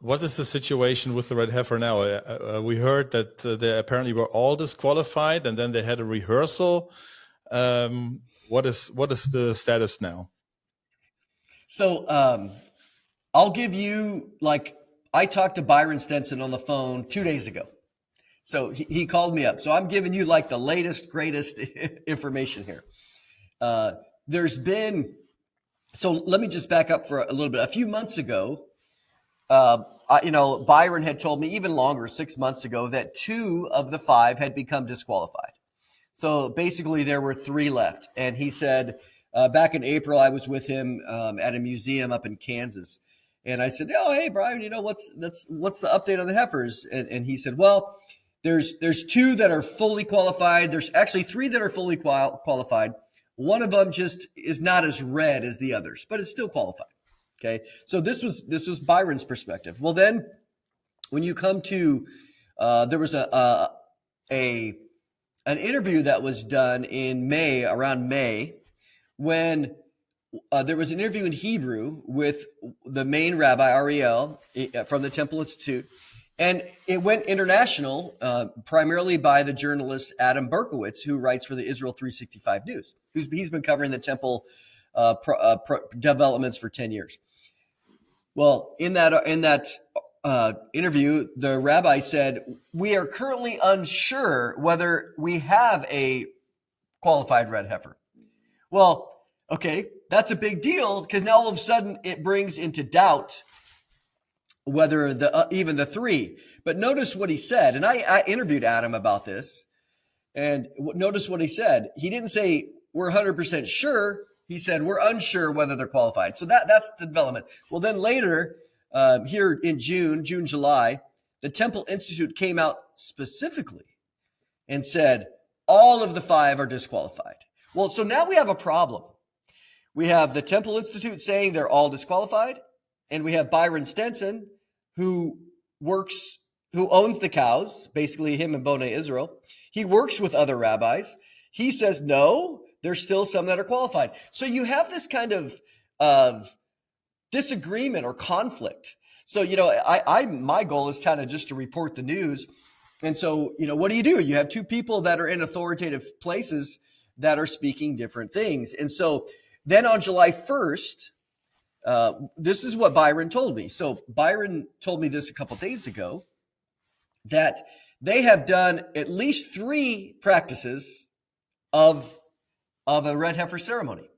what is the situation with the red heifer now? We heard that they apparently were all disqualified, and then they had a rehearsal. What is the status now? So I'll give you, like, I talked to Byron Stenson on the phone 2 days ago. So he called me up. So I'm giving you like the latest, greatest information here. There's been, so let me just back up for a little bit. A few months ago, Byron had told me even longer, 6 months ago, that 2 of the 5 had become disqualified. So basically there were 3 left. And he said, back in April, I was with him at a museum up in Kansas. And I said, oh, hey, Brian, what's the update on the heifers? And he said, well, there's 2 that are fully qualified. There's actually 3 that are fully qualified. One of them just is not as red as the others, but it's still qualified. Okay. So this was Byron's perspective. Well, then when you come to, there was an interview that was done in around May, when there was an interview in Hebrew with the main rabbi, Ariel, from the Temple Institute, and it went international, primarily by the journalist Adam Berkowitz, who writes for the Israel 365 News. He's been covering the temple developments for 10 years. Well, in that interview, the rabbi said, we are currently unsure whether we have a qualified red heifer. Well, okay, that's a big deal, because now all of a sudden it brings into doubt whether even the 3. But notice what he said, and I interviewed Adam about this, and notice what he said. He didn't say we're 100% sure. He said we're unsure whether they're qualified. So that's the development. Well, then later, here in June, July, the Temple Institute came out specifically and said all of the 5 are disqualified. Well, so now we have a problem. We have the Temple Institute saying they're all disqualified, and we have Byron Stenson, who owns the cows, basically him and Bonei Israel. He works with other rabbis. He says, no, there's still some that are qualified. So you have this kind of disagreement or conflict. So, my goal is kind of just to report the news. And so, what do? You have 2 people that are in authoritative places that are speaking different things. And so then on July 1st, this is what Byron told me. So Byron told me this a couple days ago, that they have done at least 3 practices of a red heifer ceremony.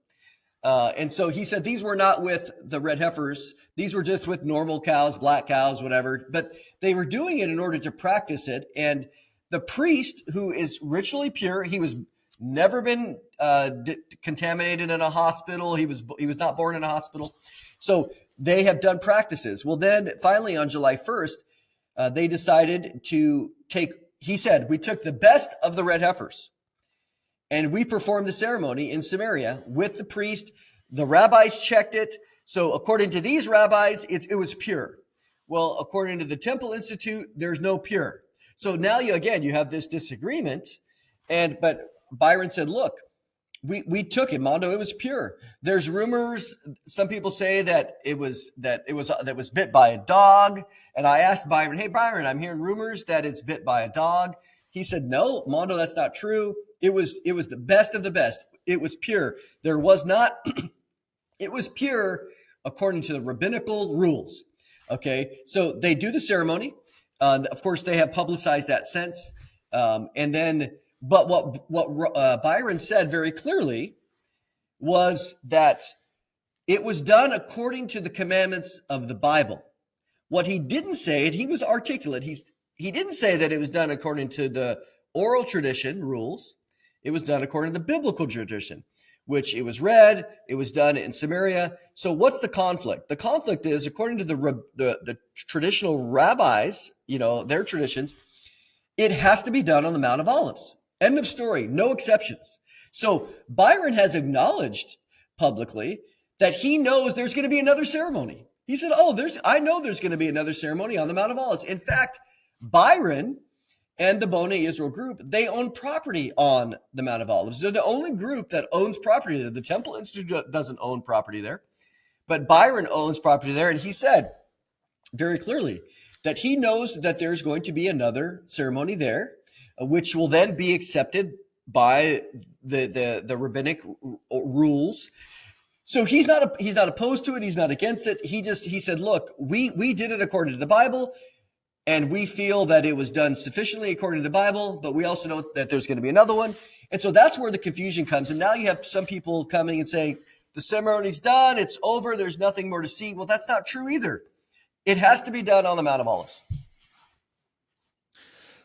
And so he said these were not with the red heifers. These were just with normal cows, black cows, whatever. But they were doing it in order to practice it. And the priest, who is ritually pure, he was never been contaminated in a hospital. He was not born in a hospital. So they have done practices. Well, then finally on July 1st, they decided to he said, we took the best of the red heifers and we performed the ceremony in Samaria with the priest. The rabbis checked it. So according to these rabbis, it was pure. Well, according to the Temple Institute, there's no pure. So now you have this disagreement. But Byron said, look, we took it, Mondo. It was pure. There's rumors. Some people say that it was bit by a dog. And I asked Byron, hey, Byron, I'm hearing rumors that it's bit by a dog. He said, no, Mondo, that's not true. It was the best of the best. It was pure. There was not, it was pure according to the rabbinical rules. Okay. So they do the ceremony. Of course, they have publicized that since. But what Byron said very clearly was that it was done according to the commandments of the Bible. What he didn't say, and he was articulate, he didn't say that it was done according to the oral tradition rules. It was done according to the biblical tradition, which it was read, it was done in Samaria. So what's the conflict? The conflict is, according to the traditional rabbis, their traditions, it has to be done on the Mount of Olives. End of story. No exceptions. So Byron has acknowledged publicly that he knows there's going to be another ceremony. He said, I know there's going to be another ceremony on the Mount of Olives. In fact, Byron and the Bonei Israel group, they own property on the Mount of Olives. They're the only group that owns property there. The Temple Institute doesn't own property there, but Byron owns property there. And he said, very clearly that he knows that there's going to be another ceremony there, which will then be accepted by the rabbinic rules. So he's not opposed to it. He's not against it. He said, look, we did it according to the Bible, and we feel that it was done sufficiently according to the Bible, but we also know that there's going to be another one. And so that's where the confusion comes. And now you have some people coming and saying, the ceremony's done, it's over, there's nothing more to see. Well, that's not true either. It has to be done on the Mount of Olives.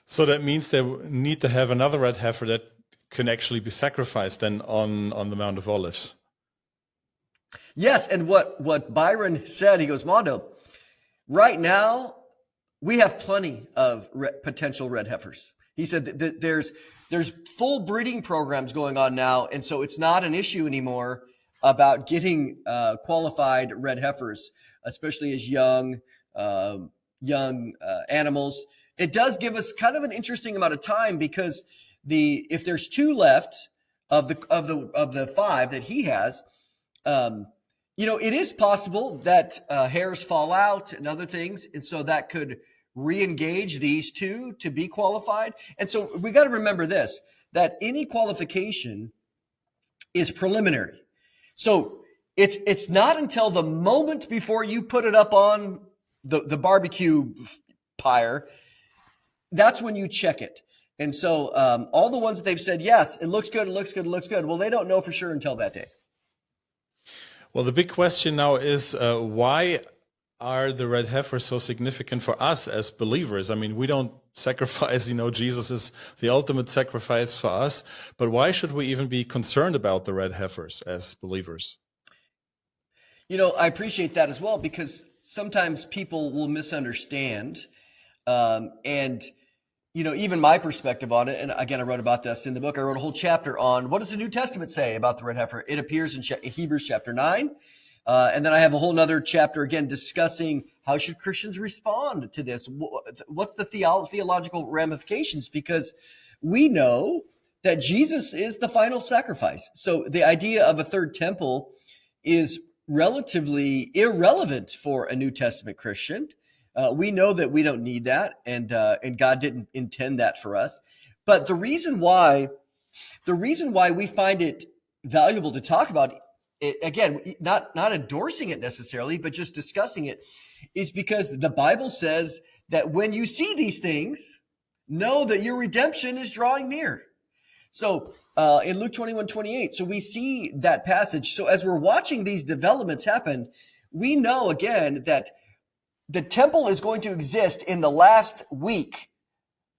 So that means they need to have another red heifer that can actually be sacrificed then on the Mount of Olives. Yes, and what Byron said, he goes, Mondo, right now we have plenty of potential red heifers. He said that there's full breeding programs going on now, and so it's not an issue anymore about getting qualified red heifers, especially as young animals. It does give us kind of an interesting amount of time, because if there's 2 left of the 5 that he has, it is possible that hairs fall out and other things, and so that could re-engage these 2 to be qualified. And so we got to remember this, that any qualification is preliminary. So it's not until the moment before you put it up on the barbecue pyre, that's when you check it. And so all the ones that they've said, yes, it looks good, it looks good, it looks good. Well, they don't know for sure until that day. Well, the big question now is why are the red heifers so significant for us as believers? I mean, we don't sacrifice, Jesus is the ultimate sacrifice for us, but why should we even be concerned about the red heifers as believers? I appreciate that as well, because sometimes people will misunderstand. And even my perspective on it, and again, I wrote about this in the book. I wrote a whole chapter on what does the New Testament say about the red heifer. It appears in Hebrews chapter 9. And then I have a whole nother chapter, again, discussing how should Christians respond to this? What's the theological ramifications? Because we know that Jesus is the final sacrifice. So the idea of a third temple is relatively irrelevant for a New Testament Christian. We know that we don't need that, and God didn't intend that for us. But the reason why we find it valuable to talk about it, again, not endorsing it necessarily, but just discussing it, is because the Bible says that when you see these things, know that your redemption is drawing near. So in Luke 21:28, so we see that passage. So as we're watching these developments happen, we know again that the temple is going to exist in the last week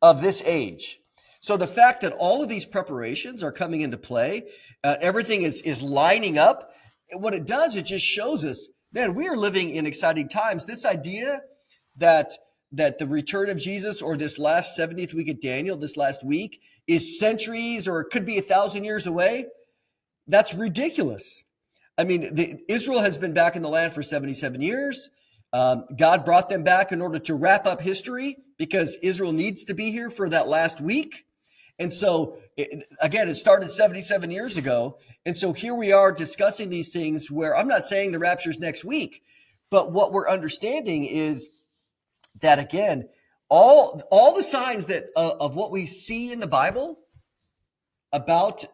of this age. So the fact that all of these preparations are coming into play, everything is lining up. What it does, it just shows us, man, we are living in exciting times. This idea that the return of Jesus, or this last 70th week of Daniel, this last week, is centuries or it could be 1,000 years away, that's ridiculous. I mean, Israel has been back in the land for 77 years. God brought them back in order to wrap up history, because Israel needs to be here for that last week. And so, it started 77 years ago. And so here we are discussing these things, where I'm not saying the rapture's next week, but what we're understanding is that, again, all the signs that of what we see in the Bible about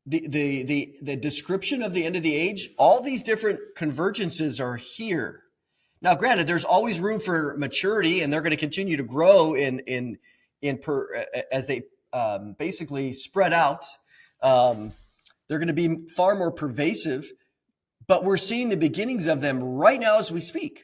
the description of the end of the age, all these different convergences are here. Now, granted, there's always room for maturity, and they're going to continue to grow as they basically spread out. They're going to be far more pervasive, but we're seeing the beginnings of them right now as we speak.